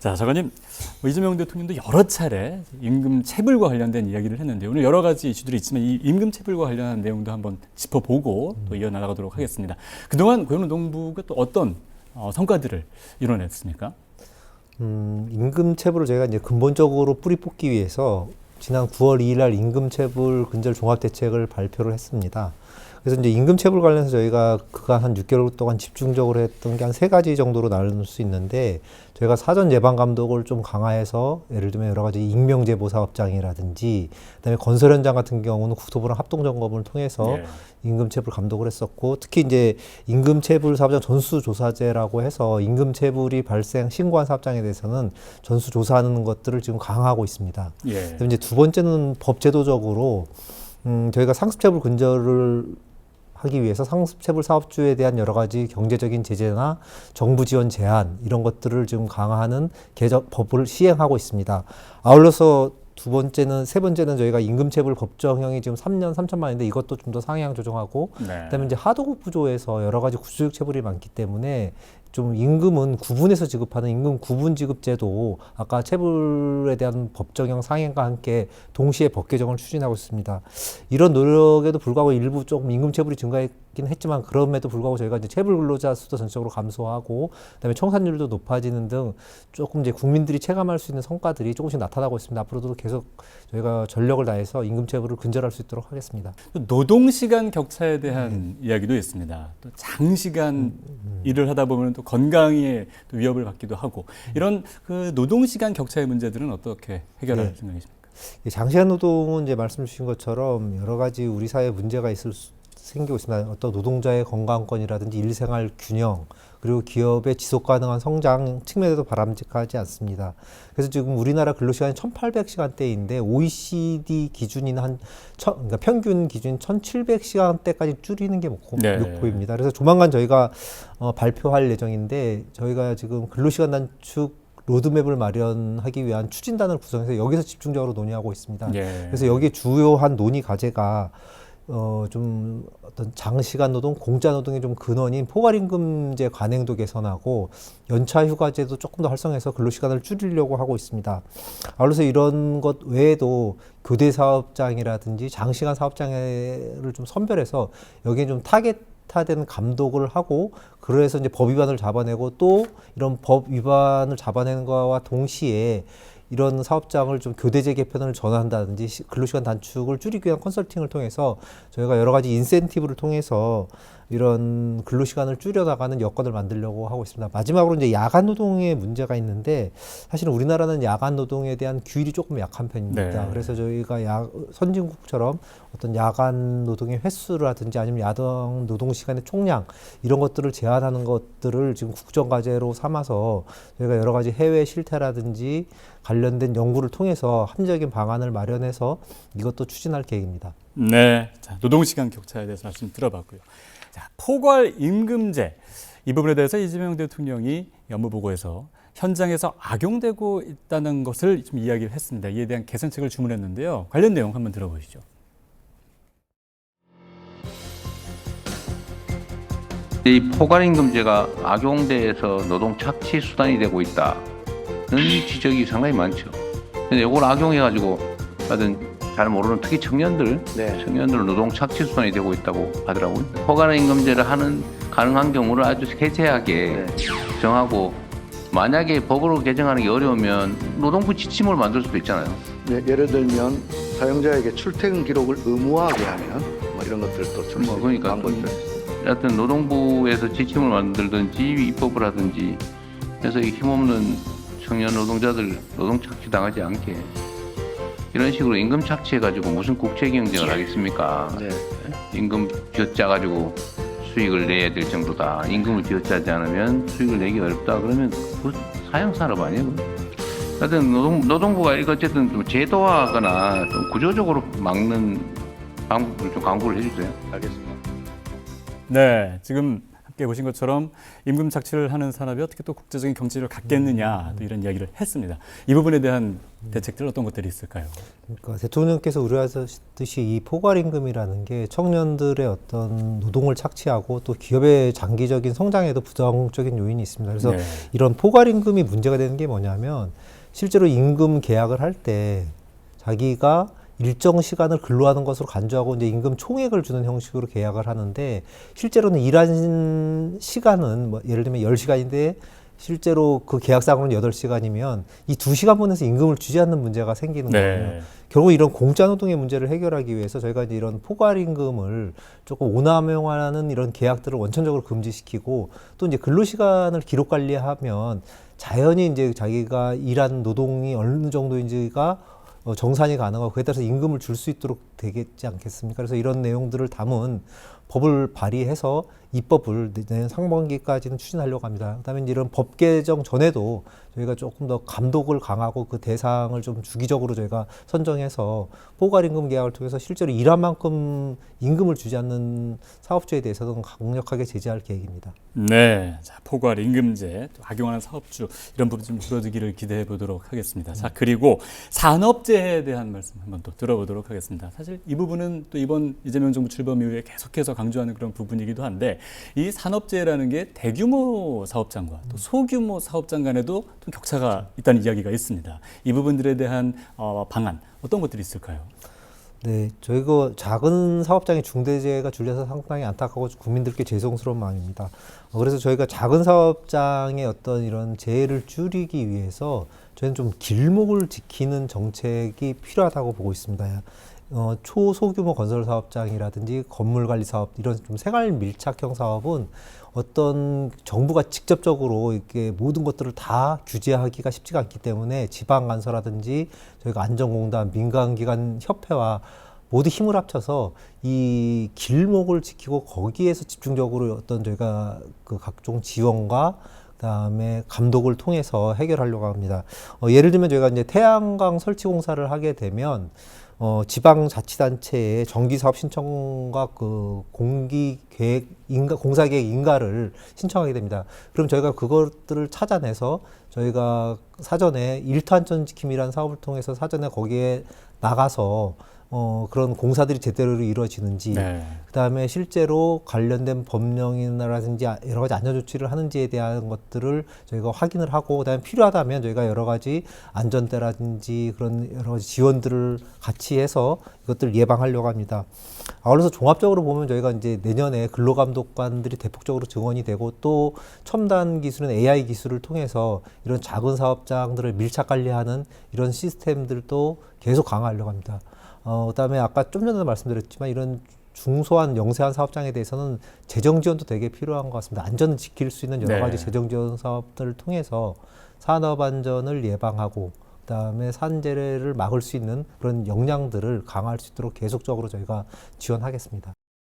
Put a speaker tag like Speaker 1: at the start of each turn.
Speaker 1: 자, 장관님, 이재명 대통령도 여러 차례 임금 체불과 관련된 이야기를 했는데 오늘 여러 가지 이슈들이 있지만 이 임금 체불과 관련한 내용도 한번 짚어보고 또 이어나가도록 하겠습니다. 그동안 고용노동부가 또 어떤 성과들을 이뤄냈습니까?
Speaker 2: 임금 체불을 저희가 이제 근본적으로 뿌리 뽑기 위해서 지난 9월 2일 날 임금 체불 근절 종합 대책을 발표를 했습니다. 그래서 이제 임금 체불 관련해서 저희가 그간 한 6개월 동안 집중적으로 했던 게 한 3가지 정도로 나눌 수 있는데, 저희가 사전 예방 감독을 좀 강화해서 예를 들면 여러 가지 익명 제보 사업장이라든지 그다음에 건설 현장 같은 경우는 국토부랑 합동 점검을 통해서 임금 체불 감독을 했었고, 특히 이제 임금 체불 사업장 전수 조사제라고 해서 임금 체불이 발생 신고한 사업장에 대해서는 전수 조사하는 것들을 지금 강화하고 있습니다. 그다음에 이제 두 번째는 법 제도적으로 저희가 상습체불 근절을 하기 위해서 상습체불 사업주에 대한 여러 가지 경제적인 제재나 정부 지원 제한 이런 것들을 지금 강화하는 법을 시행하고 있습니다. 아울러서 세 번째는 저희가 임금체불 법정형이 지금 3년 3천만 원인데 이것도 좀 더 상향 조정하고, 그다음에 이제 하도급 구조에서 여러 가지 구조적 체불이 많기 때문에 좀 임금은 구분해서 지급하는 임금 구분 지급제도 아까 체불에 대한 법정형 상향과 함께 동시에 법 개정을 추진하고 있습니다. 이런 노력에도 불구하고 일부 조금 임금 체불이 증가했긴 했지만 그럼에도 불구하고 저희가 이제 체불 근로자 수도 전적으로 감소하고 그다음에 청산율도 높아지는 등 조금 이제 국민들이 체감할 수 있는 성과들이 조금씩 나타나고 있습니다. 앞으로도 계속 저희가 전력을 다해서 임금 체불을 근절할 수 있도록 하겠습니다.
Speaker 1: 노동시간 격차에 대한 이야기도 있습니다. 또 장시간 일을 하다 보면 또 건강에 또 위협을 받기도 하고 이런 그 노동시간 격차의 문제들은 어떻게 해결할 생각이십니까?
Speaker 2: 장시간 노동은 이제 말씀 주신 것처럼 여러 가지 우리 사회에 문제가 생기고 있습니다. 어떤 노동자의 건강권이라든지 일생활 균형, 그리고 기업의 지속 가능한 성장 측면에도 바람직하지 않습니다. 그래서 지금 우리나라 근로시간이 1,800시간대인데 OECD 기준인 그러니까 평균 기준 1,700시간대까지 줄이는 게 목표입니다. 그래서 조만간 저희가 발표할 예정인데, 저희가 지금 근로시간 단축 로드맵을 마련하기 위한 추진단을 구성해서 여기서 집중적으로 논의하고 있습니다. 그래서 여기 주요한 논의 과제가 좀 어떤 장시간 노동, 공짜 노동의 좀 근원인 포괄임금제 관행도 개선하고 연차휴가제도 조금 더 활성화해서 근로시간을 줄이려고 하고 있습니다. 아울러서 이런 것 외에도 교대 사업장이라든지 장시간 사업장을 좀 선별해서 여기에 좀 타겟화된 감독을 하고, 그래서 이제 법 위반을 잡아내고 또 이런 법 위반을 잡아내는 것과 동시에 이런 사업장을 좀 교대제 개편을 전환한다든지 근로시간 단축을 줄이기 위한 컨설팅을 통해서 저희가 여러 가지 인센티브를 통해서 이런 근로시간을 줄여나가는 여건을 만들려고 하고 있습니다. 마지막으로 이제 야간 노동에 문제가 있는데, 사실은 우리나라는 야간 노동에 대한 규율이 조금 약한 편입니다. 그래서 저희가 선진국처럼 어떤 야간 노동의 횟수라든지 아니면 야간 노동 시간의 총량 이런 것들을 제한하는 것들을 지금 국정과제로 삼아서 저희가 여러 가지 해외 실태라든지 관련된 연구를 통해서 합리적인 방안을 마련해서 이것도 추진할 계획입니다.
Speaker 1: 네, 자, 노동시간 격차에 대해서 말씀 들어봤고요. 자, 포괄임금제 이 부분에 대해서 이재명 대통령이 업무보고에서 현장에서 악용되고 있다는 것을 좀 이야기를 했습니다. 이에 대한 개선책을 주문했는데요. 관련 내용 한번 들어보시죠.
Speaker 3: 이 포괄임금제가 악용돼서 노동 착취 수단이 되고 있다는 지적이 상당히 많죠. 근데 이걸 악용해가지고 받은 잘 모르는 특히 청년들 노동 착취 수단이 되고 있다고 하더라고요. 포괄임금제를 가능한 경우를 아주 세세하게 정하고, 만약에 법으로 개정하는 게 어려우면 노동부 지침을 만들 수도 있잖아요.
Speaker 4: 네, 예를 들면 사용자에게 출퇴근 기록을 의무화하게 하면 뭐 이런 것들도 줄 수 있는 방법이 있습니다.
Speaker 3: 하여튼 노동부에서 지침을 만들든지 입법을 하든지 해서 이 힘없는 청년 노동자들 노동 착취 당하지 않게 이런 식으로 임금 착취해가지고 무슨 국제 경쟁을 하겠습니까? 임금 쥐어짜가지고 수익을 내야 될 정도다. 임금을 쥐어짜지 않으면 수익을 내기 어렵다. 그러면 그 사양산업 아니에요? 하여튼 노동부가 이거 어쨌든 좀 제도화하거나 좀 구조적으로 막는 방법을 좀 강구를 해주세요.
Speaker 4: 알겠습니다.
Speaker 1: 네, 지금 함께 보신 것처럼 임금 착취를 하는 산업이 어떻게 또 국제적인 경제를 갖겠느냐 또 이런 이야기를 했습니다. 이 부분에 대한 대책들 어떤 것들이 있을까요?
Speaker 2: 그러니까 대통령께서 우려하셨듯이 이 포괄임금이라는 게 청년들의 어떤 노동을 착취하고 또 기업의 장기적인 성장에도 부정적인 요인이 있습니다. 그래서
Speaker 1: 네.
Speaker 2: 이런 포괄임금이 문제가 되는 게 뭐냐면 실제로 임금 계약을 할 때 자기가 일정 시간을 근로하는 것으로 간주하고 이제 임금 총액을 주는 형식으로 계약을 하는데 실제로는 일한 시간은 뭐 예를 들면 10시간인데 실제로 그 계약상으로는 8시간이면 이 2시간분에서 임금을 주지 않는 문제가 생기는 거예요.
Speaker 1: 네.
Speaker 2: 결국 이런 공짜 노동의 문제를 해결하기 위해서 저희가 이제 이런 포괄임금을 조금 오남용하는 이런 계약들을 원천적으로 금지시키고 또 이제 근로시간을 기록 관리하면 자연히 이제 자기가 일한 노동이 어느 정도인지가 정산이 가능하고 그에 따라서 임금을 줄 수 있도록 되겠지 않겠습니까? 그래서 이런 내용들을 담은 법을 발의해서 입법을 내년 상반기까지는 추진하려고 합니다. 그다음에 이제 이런 법 개정 전에도 저희가 조금 더 감독을 강하고 그 대상을 좀 주기적으로 저희가 선정해서 포괄임금 계약을 통해서 실제로 일한 만큼 임금을 주지 않는 사업주에 대해서는 강력하게 제재할 계획입니다.
Speaker 1: 네, 자, 포괄 임금제 또 악용하는 사업주 이런 부분 좀 줄어들기를 기대해 보도록 하겠습니다. 자, 그리고 산업재해에 대한 말씀 한번 또 들어보도록 하겠습니다. 사실 이 부분은 또 이번 이재명 정부 출범 이후에 계속해서 강조하는 그런 부분이기도 한데 이 산업재해라는 게 대규모 사업장과 또 소규모 사업장 간에도 좀 격차가 있다는 이야기가 있습니다. 이 부분들에 대한 방안 어떤 것들이 있을까요?
Speaker 2: 네, 저희가 작은 사업장에 중대재해가 줄려서 상당히 안타까워 국민들께 죄송스러운 마음입니다. 그래서 저희가 작은 사업장의 어떤 이런 재해를 줄이기 위해서 저희는 좀 길목을 지키는 정책이 필요하다고 보고 있습니다. 초소규모 건설 사업장이라든지 건물 관리 사업 이런 좀 생활 밀착형 사업은 어떤 정부가 직접적으로 이렇게 모든 것들을 다 규제하기가 쉽지가 않기 때문에 지방간서라든지 저희가 안전공단, 민간기관 협회와 모두 힘을 합쳐서 이 길목을 지키고 거기에서 집중적으로 어떤 저희가 그 각종 지원과 그다음에 감독을 통해서 해결하려고 합니다. 예를 들면 저희가 이제 태양광 설치 공사를 하게 되면 지방자치단체의 정기사업 신청과 그 공기계획 공사계획 인가를 신청하게 됩니다. 그럼 저희가 그것들을 찾아내서 저희가 사전에 일탄전지킴이라는 사업을 통해서 사전에 거기에 나가서 그런 공사들이 제대로 이루어지는지,
Speaker 1: 네.
Speaker 2: 그다음에 실제로 관련된 법령이라든지 여러 가지 안전 조치를 하는지에 대한 것들을 저희가 확인을 하고, 그다음에 필요하다면 저희가 여러 가지 안전대라든지 그런 여러 가지 지원들을 같이 해서 이것들을 예방하려고 합니다. 아울러서 종합적으로 보면 저희가 이제 내년에 근로감독관들이 대폭적으로 증원이 되고 또 첨단 기술인 AI 기술을 통해서 이런 작은 사업장들을 밀착 관리하는 이런 시스템들도 계속 강화하려고 합니다. 그다음에 아까 좀 전에도 말씀드렸지만 이런 중소한 영세한 사업장에 대해서는 재정 지원도 되게 필요한 것 같습니다. 안전을 지킬 수 있는 여러 가지 재정 지원 사업들을 통해서 산업 안전을 예방하고 그다음에 산재를 막을 수 있는 그런 역량들을 강화할 수 있도록 계속적으로 저희가 지원하겠습니다.